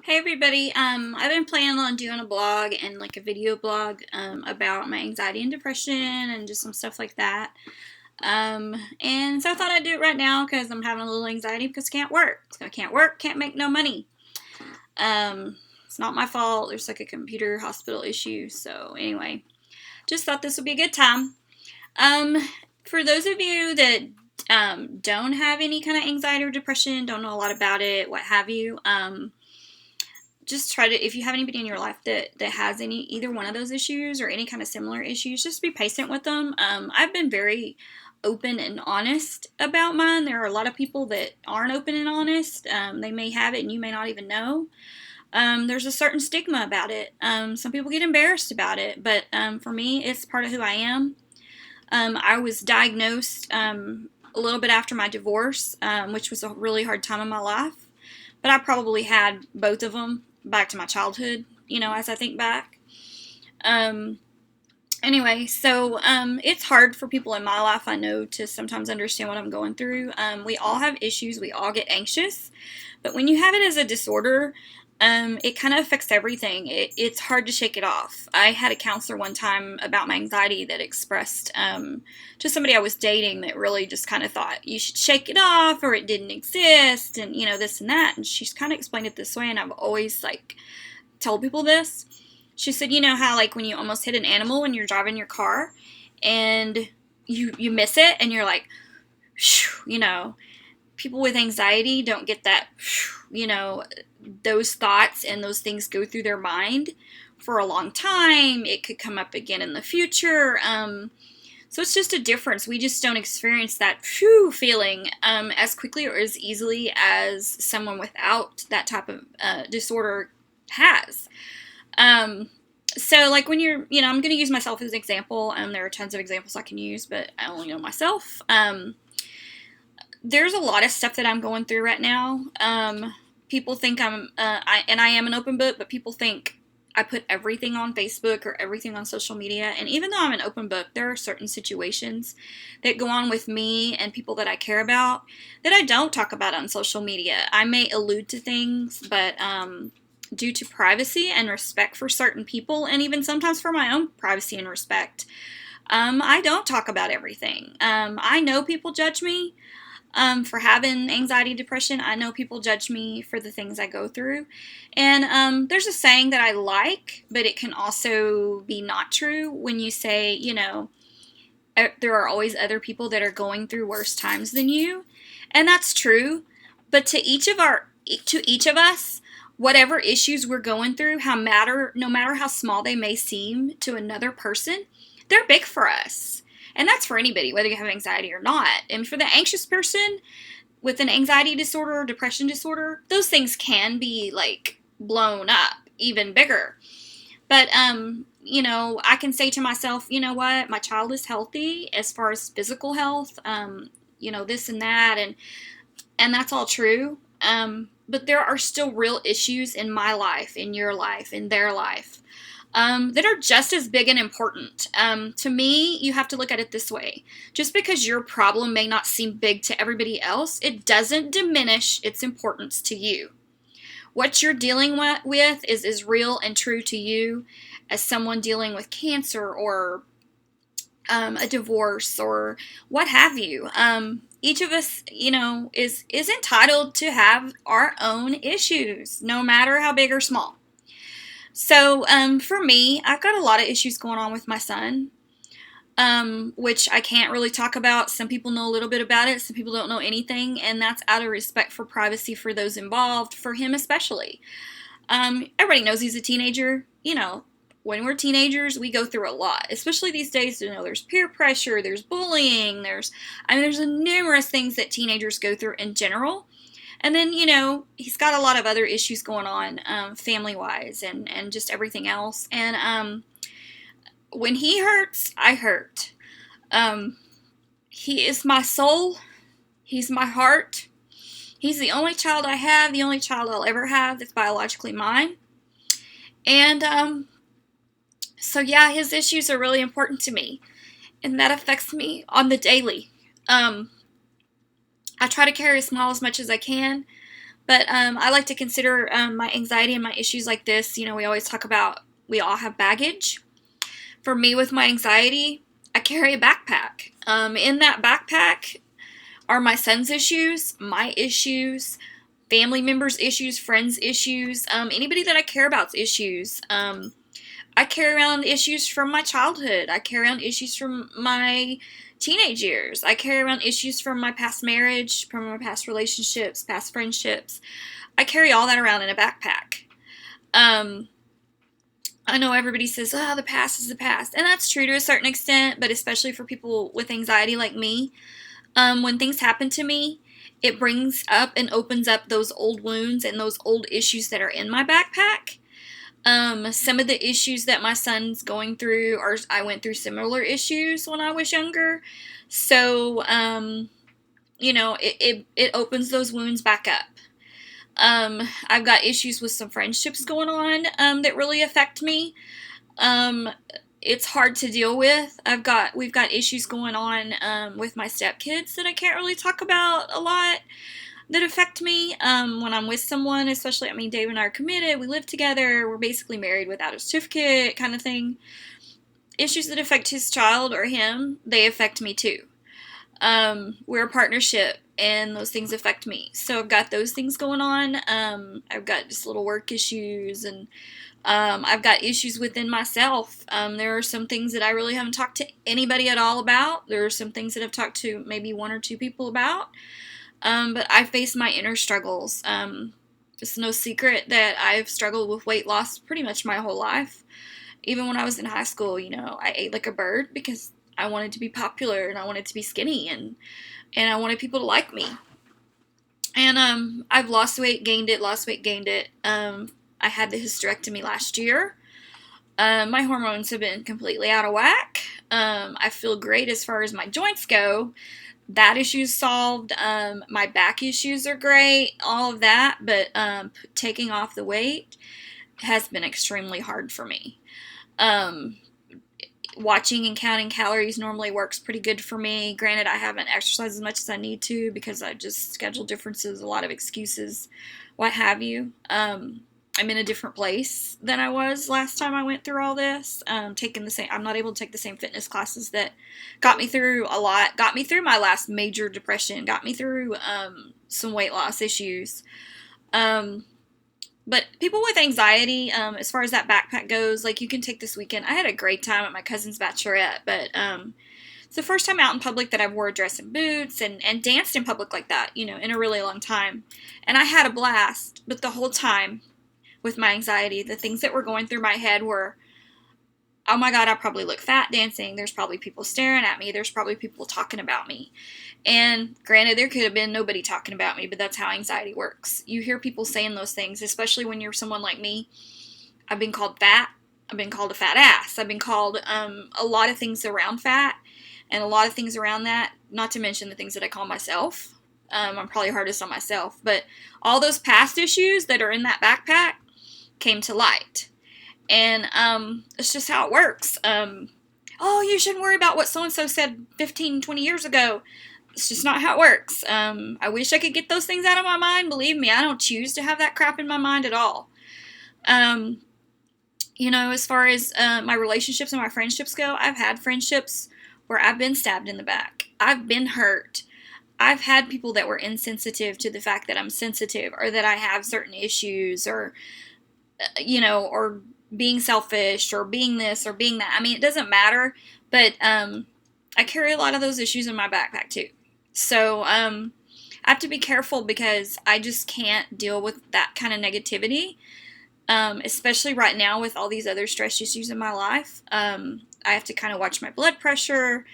Hey everybody, I've been planning on doing a blog and like a video blog about my anxiety and depression and just some stuff like that. And so I thought I'd do it right now because I'm having a little anxiety because I can't work. So I can't work, can't make no money. It's not my fault. There's like a computer hospital issue. So anyway, just thought this would be a good time. Um, for those of you that don't have any kind of anxiety or depression, don't know a lot about it, what have you, just try to, if you have anybody in your life that has either one of those issues or any kind of similar issues, just be patient with them. I've been very open and honest about mine. There are a lot of people that aren't open and honest. They may have it and you may not even know. There's a certain stigma about it. Some people get embarrassed about it, but for me, it's part of who I am. I was diagnosed a little bit after my divorce, which was a really hard time in my life. But I probably had both of them back to my childhood, as I think back. Anyway, so it's hard for people in my life, I know, to sometimes understand what I'm going through. We all have issues. We all get anxious. But when you have it as a disorder, it kind of affects everything. It's hard to shake it off. I had a counselor one time about my anxiety that expressed to somebody I was dating that really just kind of thought you should shake it off or it didn't exist and, this and that. And she's kind of explained it this way, and I've always, told people this. She said, how, when you almost hit an animal when you're driving your car and you miss it and you're like, people with anxiety don't get that, those thoughts and those things go through their mind for a long time. It could come up again in the future. So it's just a difference. We just don't experience that feeling as quickly or as easily as someone without that type of disorder has. So when you're, I'm going to use myself as an example. There are tons of examples I can use, but I only know myself. There's a lot of stuff that I'm going through right now. People think I am an open book, but people think I put everything on Facebook or everything on social media. And even though I'm an open book, there are certain situations that go on with me and people that I care about that I don't talk about on social media. I may allude to things, but due to privacy and respect for certain people, and even sometimes for my own privacy and respect, I don't talk about everything. I know people judge me for having anxiety, depression. I know people judge me for the things I go through. And there's a saying that I like, but it can also be not true when you say, there are always other people that are going through worse times than you. And that's true. But to each of us, whatever issues we're going through, no matter how small they may seem to another person, they're big for us. And that's for anybody, whether you have anxiety or not. And for the anxious person with an anxiety disorder or depression disorder, those things can be blown up even bigger. But, I can say to myself, you know what, my child is healthy as far as physical health, this and that. And that's all true. But there are still real issues in my life, in your life, in their life. That are just as big and important. To me, you have to look at it this way. Just because your problem may not seem big to everybody else, it doesn't diminish its importance to you. What you're dealing with is as real and true to you as someone dealing with cancer or a divorce or what have you. Each of us, is entitled to have our own issues, no matter how big or small. So, for me, I've got a lot of issues going on with my son, which I can't really talk about. Some people know a little bit about it. Some people don't know anything, and that's out of respect for privacy for those involved, for him especially. Everybody knows he's a teenager. When we're teenagers, we go through a lot, especially these days. There's peer pressure, there's bullying, there's numerous things that teenagers go through in general. And then, he's got a lot of other issues going on, family-wise and just everything else. And when he hurts, I hurt. He is my soul. He's my heart. He's the only child I have, the only child I'll ever have that's biologically mine. And so, yeah, his issues are really important to me. And that affects me on the daily. I try to carry a smile as much as I can, But I like to consider my anxiety and my issues like this. You know, we always talk about we all have baggage. For me, with my anxiety, I carry a backpack. In that backpack are my son's issues, my issues, family members' issues, friends' issues, anybody that I care about's issues. I carry around issues from my childhood. I carry around issues from my teenage years. I carry around issues from my past marriage, from my past relationships, past friendships. I carry all that around in a backpack. Um, I know everybody says, oh, the past is the past. And that's true to a certain extent, but especially for people with anxiety like me, when things happen to me, it brings up and opens up those old wounds and those old issues that are in my backpack. Some of the issues that my son's going through are, I went through similar issues when I was younger. So, you know, it opens those wounds back up. I've got issues with some friendships going on, that really affect me. Um, it's hard to deal with. We've got issues going on, with my stepkids that I can't really talk about a lot that affect me, when I'm with someone, especially, I mean, Dave and I are committed, we live together, we're basically married without a certificate kind of thing. Issues that affect his child or him, they affect me too. We're a partnership, and those things affect me. So I've got those things going on. I've got just little work issues, and I've got issues within myself. There are some things that I really haven't talked to anybody at all about. There are some things that I've talked to maybe one or two people about. But I face my inner struggles. It's no secret that I've struggled with weight loss pretty much my whole life. Even when I was in high school, you know, I ate like a bird because I wanted to be popular and I wanted to be skinny and I wanted people to like me. And I've lost weight, gained it, lost weight, gained it. I had the hysterectomy last year. My hormones have been completely out of whack. I feel great as far as my joints go. That issue's solved. My back issues are great, all of that, but taking off the weight has been extremely hard for me. Um, Watching and counting calories normally works pretty good for me. Granted, I haven't exercised as much as I need to because I just schedule differences, a lot of excuses, what have you. I'm in a different place than I was last time I went through all this. I'm not able to take the same fitness classes that got me through a lot, got me through my last major depression, got me through some weight loss issues. But people with anxiety, as far as that backpack goes, like you can take this weekend. I had a great time at my cousin's bachelorette, but it's the first time out in public that I've wore a dress and boots and danced in public like that, you know, in a really long time. And I had a blast, but the whole time with my anxiety, the things that were going through my head were, oh my God, I probably look fat dancing. There's probably people staring at me. There's probably people talking about me. And granted, there could have been nobody talking about me, but that's how anxiety works. You hear people saying those things, especially when you're someone like me. I've been called fat. I've been called a fat ass. I've been called a lot of things around fat and a lot of things around that, not to mention the things that I call myself. I'm probably hardest on myself. But all those past issues that are in that backpack came to light. And it's just how it works. Oh, you shouldn't worry about what so-and-so said 15, 20 years ago. It's just not how it works. I wish I could get those things out of my mind. Believe me, I don't choose to have that crap in my mind at all. You know, as far as my relationships and my friendships go, I've had friendships where I've been stabbed in the back. I've been hurt. I've had people that were insensitive to the fact that I'm sensitive or that I have certain issues or, you know, or being selfish or being this or being that. I mean, it doesn't matter, but I carry a lot of those issues in my backpack too. So I have to be careful because I just can't deal with that kind of negativity, especially right now with all these other stress issues in my life. I have to kind of watch my blood pressure.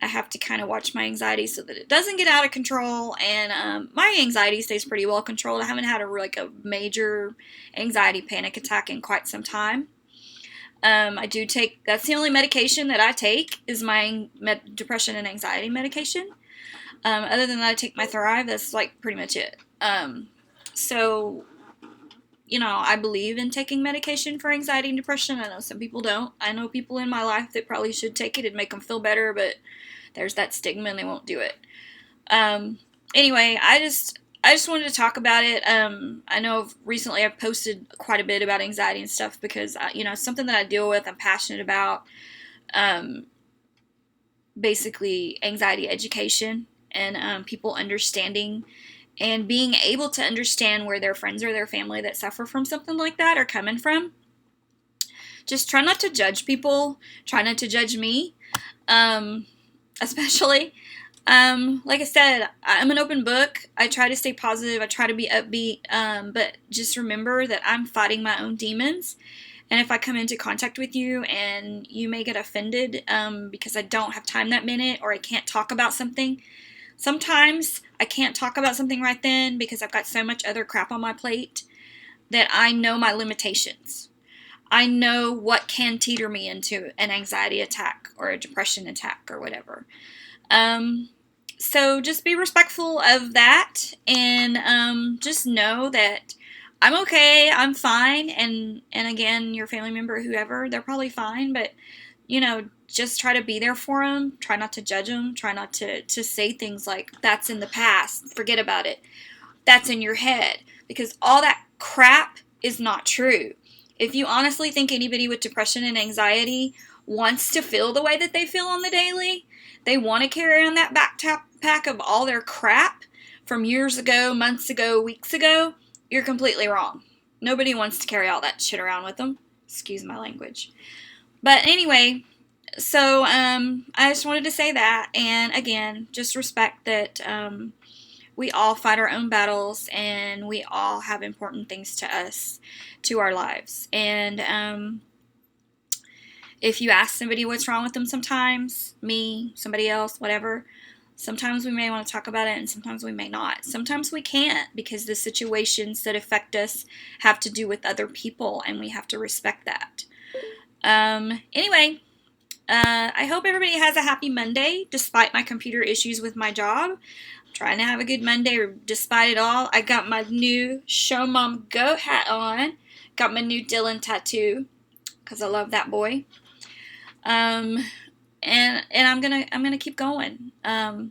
I have to kind of watch my anxiety so that it doesn't get out of control. And my anxiety stays pretty well controlled. I haven't had a major anxiety panic attack in quite some time. I do take, that's the only medication that I take is my depression and anxiety medication. Other than that, I take my Thrive. That's like pretty much it. So, you know, I believe in taking medication for anxiety and depression. I know some people don't. I know people in my life that probably should take it. It'd make them feel better, but there's that stigma and they won't do it. Anyway, I just wanted to talk about it. I know recently I've posted quite a bit about anxiety and stuff because, it's something that I deal with. I'm passionate about. Um, Basically, anxiety education and people understanding and being able to understand where their friends or their family that suffer from something like that are coming from. Just try not to judge people. Try not to judge me, um, especially. Like I said, I'm an open book. I try to stay positive. I try to be upbeat. But just remember that I'm fighting my own demons. And if I come into contact with you and you may get offended because I don't have time that minute or I can't talk about something, sometimes I can't talk about something right then because I've got so much other crap on my plate that I know my limitations. I know what can teeter me into an anxiety attack or a depression attack or whatever. Um, so just be respectful of that and just know that I'm okay, I'm fine, and again, your family member, whoever, they're probably fine, but just try to be there for them. Try not to judge them. Try not to say things like, that's in the past, forget about it. That's in your head. Because all that crap is not true. If you honestly think anybody with depression and anxiety wants to feel the way that they feel on the daily, they want to carry on that backpack of all their crap from years ago, months ago, weeks ago, you're completely wrong. Nobody wants to carry all that shit around with them. Excuse my language. But anyway, so I just wanted to say that, and again, just respect that we all fight our own battles, and we all have important things to us, to our lives. And if you ask somebody what's wrong with them sometimes, me, somebody else, whatever, sometimes we may want to talk about it and sometimes we may not. Sometimes we can't because the situations that affect us have to do with other people and we have to respect that. Anyway, I hope everybody has a happy Monday despite my computer issues with my job. I'm trying to have a good Monday despite it all. I got my new Show Mom Goat hat on. Got my new Dylan tattoo because I love that boy. And I'm gonna keep going. I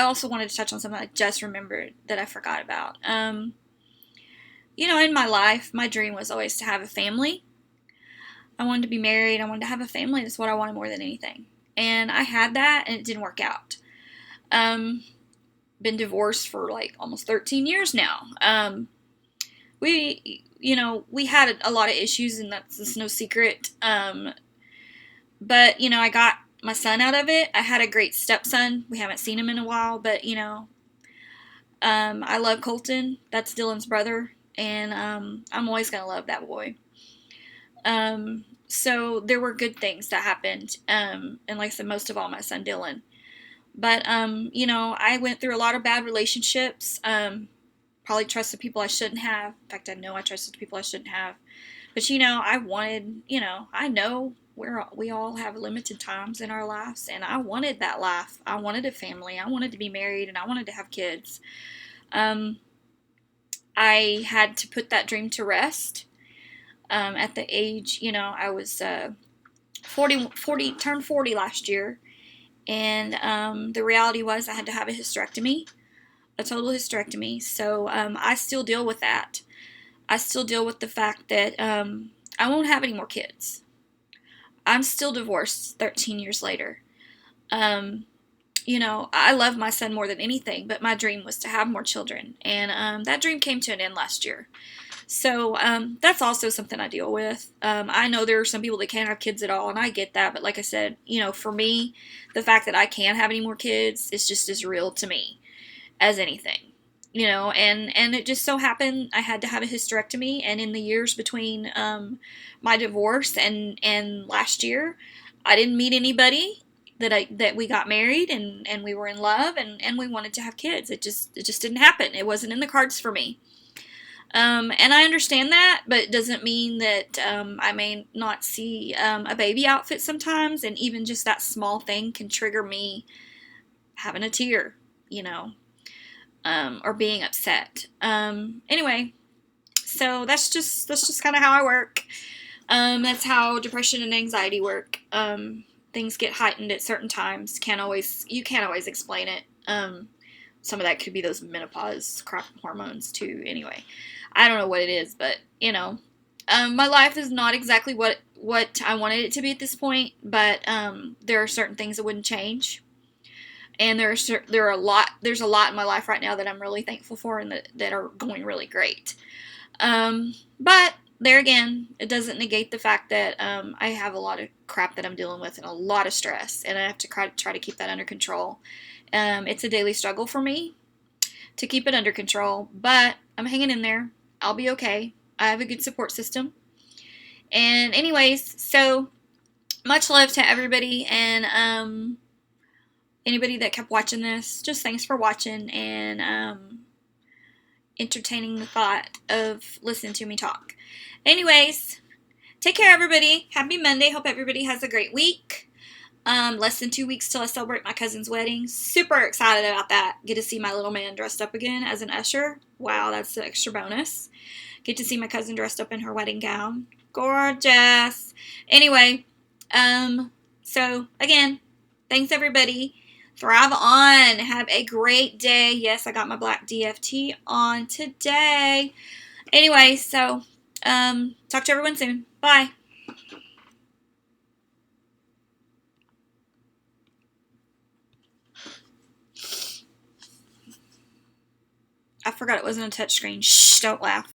also wanted to touch on something I just remembered that I forgot about. In my life, my dream was always to have a family. I wanted to be married. I wanted to have a family. That's what I wanted more than anything. And I had that, and it didn't work out. Been divorced for like almost 13 years now. We had a lot of issues, and that's no secret. But, I got my son out of it. I had a great stepson. We haven't seen him in a while, but, I love Colton. That's Dylan's brother, and I'm always going to love that boy. So there were good things that happened, and like I said, most of all, my son Dylan. But, I went through a lot of bad relationships, probably trusted people I shouldn't have. In fact, I know I trusted people I shouldn't have. But, I wanted, I know we all have limited times in our lives, and I wanted that life. I wanted a family. I wanted to be married, and I wanted to have kids. I had to put that dream to rest. At the age, I was 40, turned 40 last year, and the reality was I had to have a hysterectomy, a total hysterectomy. So I still deal with that. I still deal with the fact that I won't have any more kids. I'm still divorced 13 years later. I love my son more than anything, but my dream was to have more children, and that dream came to an end last year. So that's also something I deal with. I know there are some people that can't have kids at all, and I get that. But like I said, for me, the fact that I can't have any more kids is just as real to me as anything. And it just so happened I had to have a hysterectomy, and in the years between my divorce and last year, I didn't meet anybody that we got married and we were in love and we wanted to have kids. It just didn't happen. It wasn't in the cards for me. And I understand that, but it doesn't mean that I may not see a baby outfit sometimes, and even just that small thing can trigger me having a tear, or being upset. Anyway, so that's just kind of how I work. That's how depression and anxiety work. Things get heightened at certain times. You can't always explain it. some of that could be those menopause crap hormones too. Anyway, I don't know what it is, but my life is not exactly what I wanted it to be at this point. But there are certain things that wouldn't change, and there's a lot in my life right now that I'm really thankful for, and that are going really great. But there again, it doesn't negate the fact that I have a lot of crap that I'm dealing with and a lot of stress, and I have to try to keep that under control. It's a daily struggle for me to keep it under control, but I'm hanging in there. I'll be okay. I have a good support system. And anyways, so much love to everybody, and anybody that kept watching this, just thanks for watching and entertaining the thought of listening to me talk. Anyways, take care, everybody. Happy Monday. Hope everybody has a great week. Less than 2 weeks till I celebrate my cousin's wedding. Super excited about that. Get to see my little man dressed up again as an usher. Wow, that's the extra bonus. Get to see my cousin dressed up in her wedding gown. Gorgeous. Anyway, so again, thanks everybody. Thrive on. Have a great day. Yes, I got my black DFT on today. Anyway, so talk to everyone soon. Bye. I forgot it wasn't a touchscreen. Shh, don't laugh.